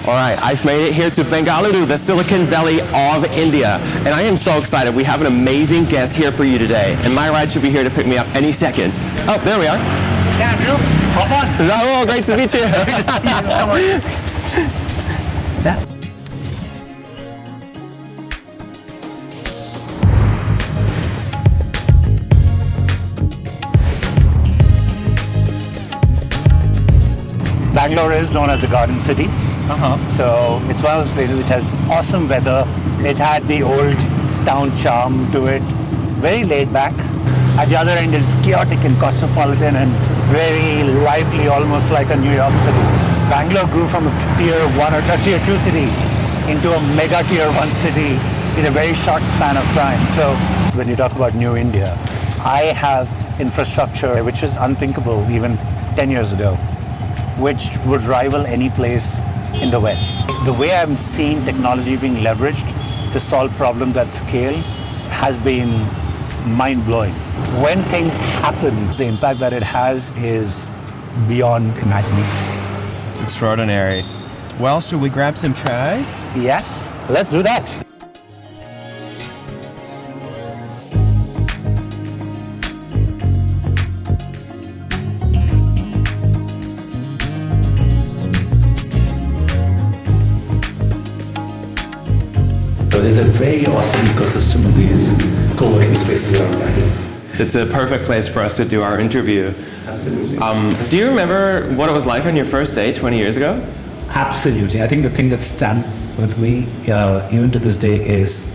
All right, I've made it here to Bangalore, the Silicon Valley of India. And I am so excited. We have an amazing guest here for you today. And my ride should be here to pick me up any second. Oh, there we are. Yeah, Drew. Hop on. Rahul, great to meet you. Great to see you. How are you? Yeah. Bangalore is known as the Garden City. So it's one of those places which has awesome weather. It had the old town charm to it. Very laid back. At the other end, it's chaotic and cosmopolitan and very lively, almost like a New York City. Bangalore grew from a tier 1 or tier 2 city into a mega tier 1 city in a very short span of time. So when you talk about New India, I have infrastructure which is unthinkable even 10 years ago, which would rival any place in the West. The way I'm seeing technology being leveraged to solve problems at scale has been mind-blowing. When things happen, the impact that it has is beyond imagining. It's extraordinary. Well, should we grab some chai? Yes, let's do that. So there's a very awesome ecosystem of these co-working spaces around Bangalore. It's a perfect place for us to do our interview. Absolutely. Do you remember what it was like on your first day 20 years ago? Absolutely. I think the thing that stands with me even to this day is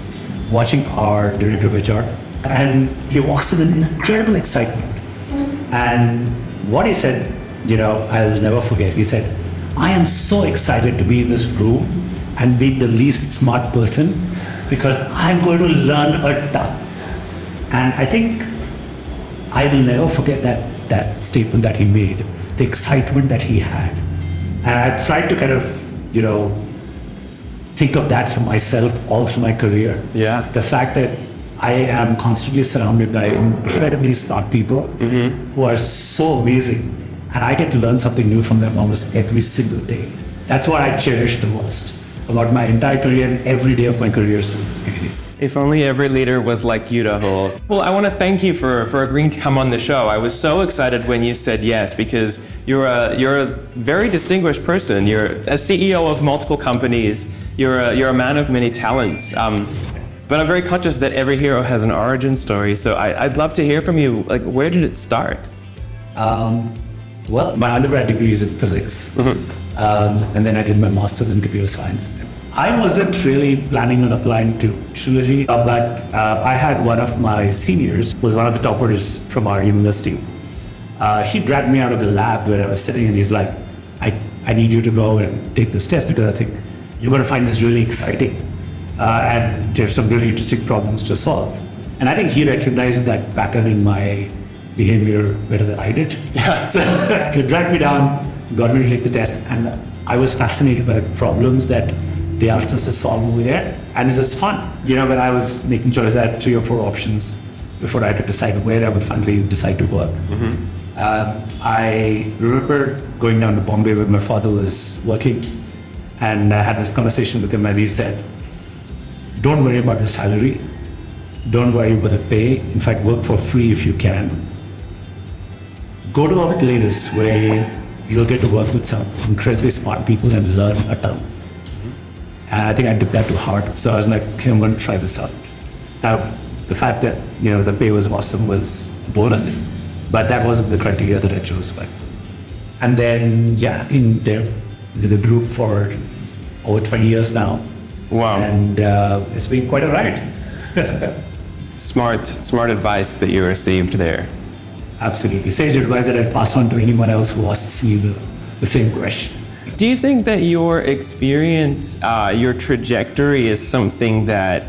watching our director of HR, and he walks in an incredible excitement. And what he said, I'll never forget. He said, "I am so excited to be in this room and be the least smart person because I'm going to learn a ton." And I think I will never forget that statement that he made, the excitement that he had. And I tried to kind of, think of that for myself all through my career. Yeah. The fact that I am constantly surrounded by incredibly smart people who are so amazing, and I get to learn something new from them almost every single day. That's what I cherish the most about my entire career and every day of my career since the beginning. If only every leader was like you, Rahul. Well, I want to thank you for agreeing to come on the show. I was so excited when you said yes, because you're a very distinguished person. You're a CEO of multiple companies. You're a man of many talents. But I'm very conscious that every hero has an origin story. So I'd love to hear from you. Like, where did it start? Well, my undergrad degree is in physics. And then I did my master's in computer science. I wasn't really planning on applying to Trilogy, but I had one of my seniors, who was one of the toppers from our university. He dragged me out of the lab where I was sitting, and he's like, I need you to go and take this test because I think you're going to find this really exciting. And there's some really interesting problems to solve. And I think he recognized that pattern in my behavior better than I did. Yeah. So he dragged me down, got me to take the test, and I was fascinated by the problems that they asked us to solve over there, and it was fun. When I was making choices, I had 3 or 4 options before I had to decide where I would finally decide to work. I remember going down to Bombay where my father was working, and I had this conversation with him, and he said, "Don't worry about the salary, don't worry about the pay, in fact work for free if you can. Go to a place where you'll get to work with some incredibly smart people and learn a ton." And I think I took that to heart. So I was like, okay, I'm going to try this out. Now, the fact that, the pay was awesome was a bonus, but that wasn't the criteria that I chose. And then, in the group for over 20 years now. Wow. And it's been quite a ride. Smart advice that you received there. Absolutely. Sage advice that I'd pass on to anyone else who asks me the same question. Do you think that your experience, your trajectory is something that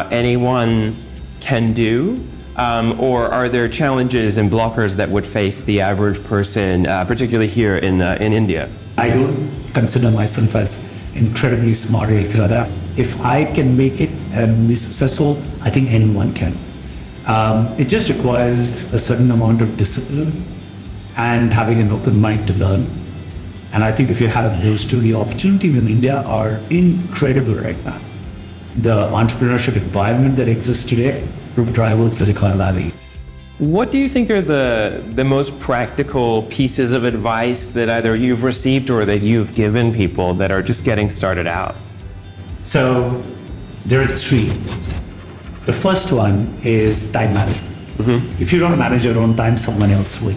anyone can do? Or are there challenges and blockers that would face the average person, particularly here in India? I don't consider myself as incredibly smart or anything like that. If I can make it and be successful, I think anyone can. It just requires a certain amount of discipline and having an open mind to learn. And I think if you have those two, the opportunities in India are incredible right now. The entrepreneurship environment that exists today rivals Silicon Valley. What do you think are the most practical pieces of advice that either you've received or that you've given people that are just getting started out? So there are three. The first one is time management. If you don't manage your own time, someone else will.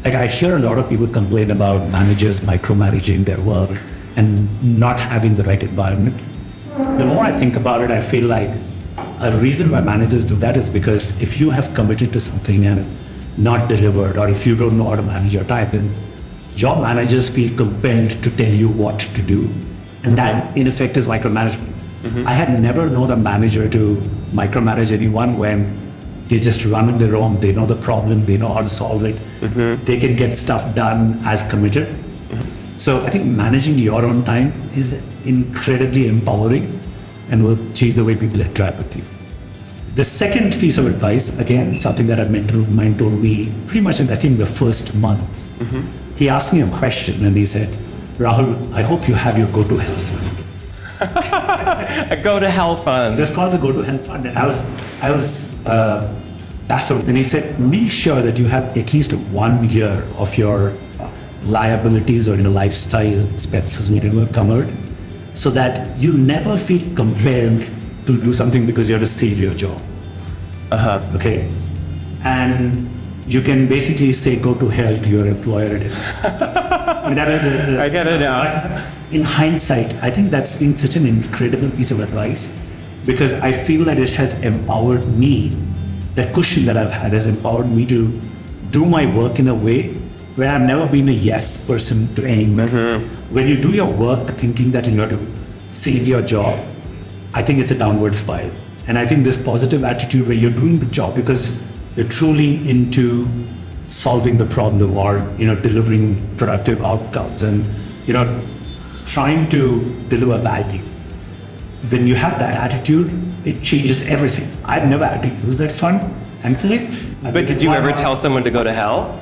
Like I hear a lot of people complain about managers micromanaging their work and not having the right environment. The more I think about it, I feel like a reason why managers do that is because if you have committed to something and not delivered, or if you don't know how to manage your time, then your managers feel compelled to tell you what to do. And that, in effect, is micromanagement. I had never known a manager to micromanage anyone when they just run on their own. They know the problem, they know how to solve it. They can get stuff done as committed. So I think managing your own time is incredibly empowering and will change the way people interact with you. The second piece of advice, again, something that a mentor of mine told me pretty much in, I think, the first month. He asked me a question and he said, Rahul, I hope you have your go to hell fund. A go to hell fund. It's called the go to hell fund. And I was baffled. And he said, make sure that you have at least 1 year of your liabilities or your lifestyle expenses whatever covered, so that you never feel compelled to do something because you have to save your job. Okay? And you can basically say go to hell to your employer. I mean, that is I get it now. In hindsight, I think that's been such an incredible piece of advice because I feel that it has empowered me. That cushion that I've had has empowered me to do my work in a way where I've never been a yes person to anyone. When you do your work thinking that you have to save your job, I think it's a downward spiral. And I think this positive attitude where you're doing the job because you're truly into solving the problem or delivering productive outcomes and trying to deliver value. When you have that attitude, it changes everything. I've never had to use that fund, thankfully. But did you ever tell someone to go to hell?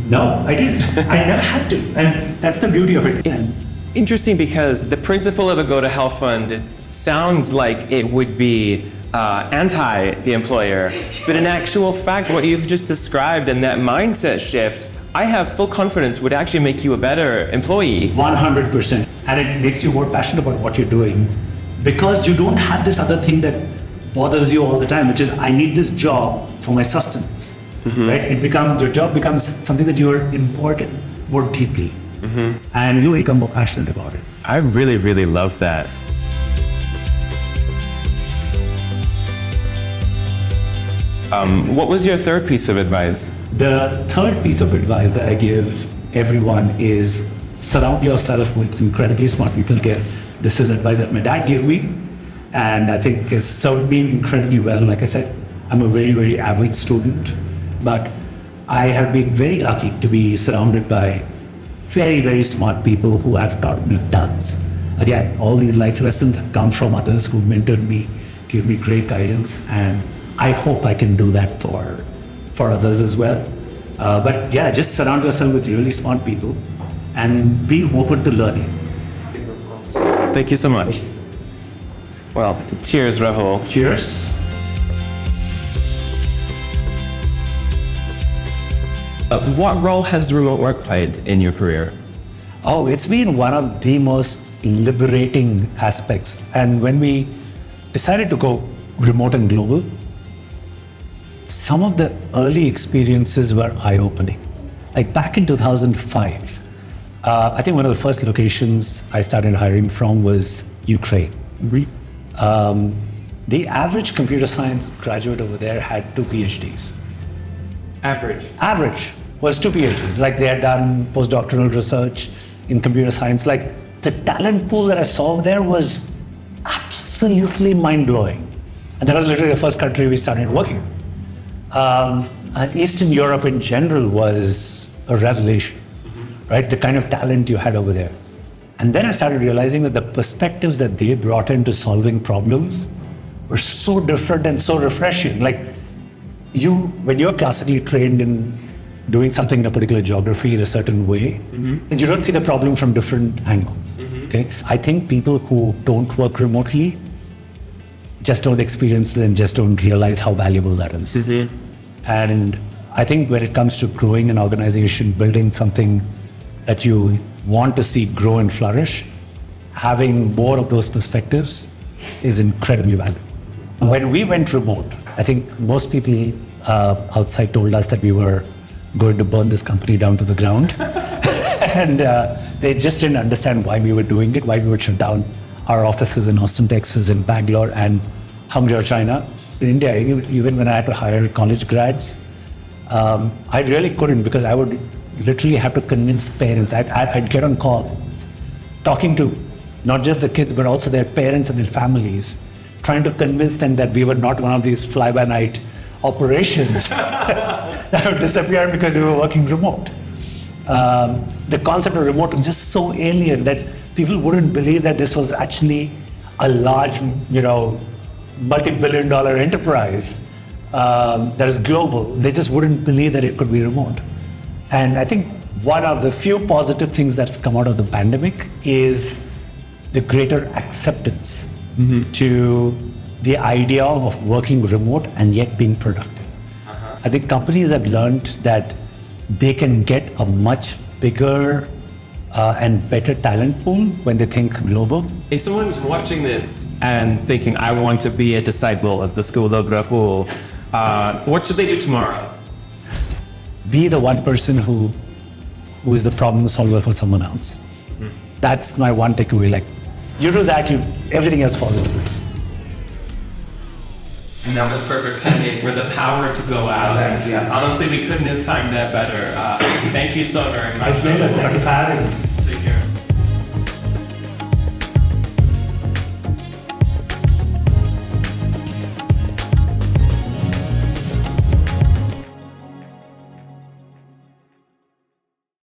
No, I didn't. I never had to. And that's the beauty of it. It's interesting because the principle of a go to hell fund sounds like it would be anti the employer. But in actual fact, what you've just described and that mindset shift, I have full confidence would actually make you a better employee. 100%. And it makes you more passionate about what you're doing because you don't have this other thing that bothers you all the time, which is I need this job for my sustenance. Right? Your job becomes something that you're important more deeply. And you become more passionate about it. I really, really love that. What was your third piece of advice? The third piece of advice that I give everyone is surround yourself with incredibly smart people. This is advice that my dad gave me, and I think has served me incredibly well. Like I said, I'm a very, very average student, but I have been very lucky to be surrounded by very, very smart people who have taught me tons. Again, all these life lessons have come from others who mentored me, gave me great guidance, and I hope I can do that for others as well. But yeah, just surround yourself with really smart people and be open to learning. Thank you so much. Well, cheers, Rahul. Cheers. What role has remote work played in your career? Oh, it's been one of the most liberating aspects. And when we decided to go remote and global, some of the early experiences were eye-opening. Like back in 2005, I think one of the first locations I started hiring from was Ukraine. The average computer science graduate over there had 2 PhDs. Average was 2 PhDs. Like they had done postdoctoral research in computer science. Like the talent pool that I saw there was absolutely mind-blowing. And that was literally the first country we started working. And Eastern Europe in general was a revelation, right? The kind of talent you had over there. And then I started realizing that the perspectives that they brought into solving problems were so different and so refreshing. Like when you're classically trained in doing something in a particular geography in a certain way, and you don't see the problem from different angles. Okay, I think people who don't work remotely just don't experience it and just don't realize how valuable that is. And I think when it comes to growing an organization, building something that you want to see grow and flourish, having more of those perspectives is incredibly valuable. When we went remote, I think most people outside told us that we were going to burn this company down to the ground. And they just didn't understand why we were doing it, why we would shut down our offices in Austin, Texas, in Bangalore, and Hangzhou, China. In India, even when I had to hire college grads, I really couldn't, because I would literally have to convince parents. I'd get on calls, talking to not just the kids, but also their parents and their families, trying to convince them that we were not one of these fly-by-night operations that would disappear because we were working remote. The concept of remote was just so alien that people wouldn't believe that this was actually a large, multi-billion-dollar enterprise that is global. They just wouldn't believe that it could be remote. And I think one of the few positive things that's come out of the pandemic is the greater acceptance to the idea of working remote and yet being productive. I think companies have learned that they can get a much bigger and better talent pool when they think global. If someone's watching this and thinking, I want to be a disciple of the school of Rahul, what should they do tomorrow? Be the one person who is the problem solver for someone else. That's my one takeaway. Like, you do that, everything else falls into place. And that was perfect timing for the power to go out. Exactly. Honestly, we couldn't have timed that better. Thank you so very much. My pleasure. Thank you for having me.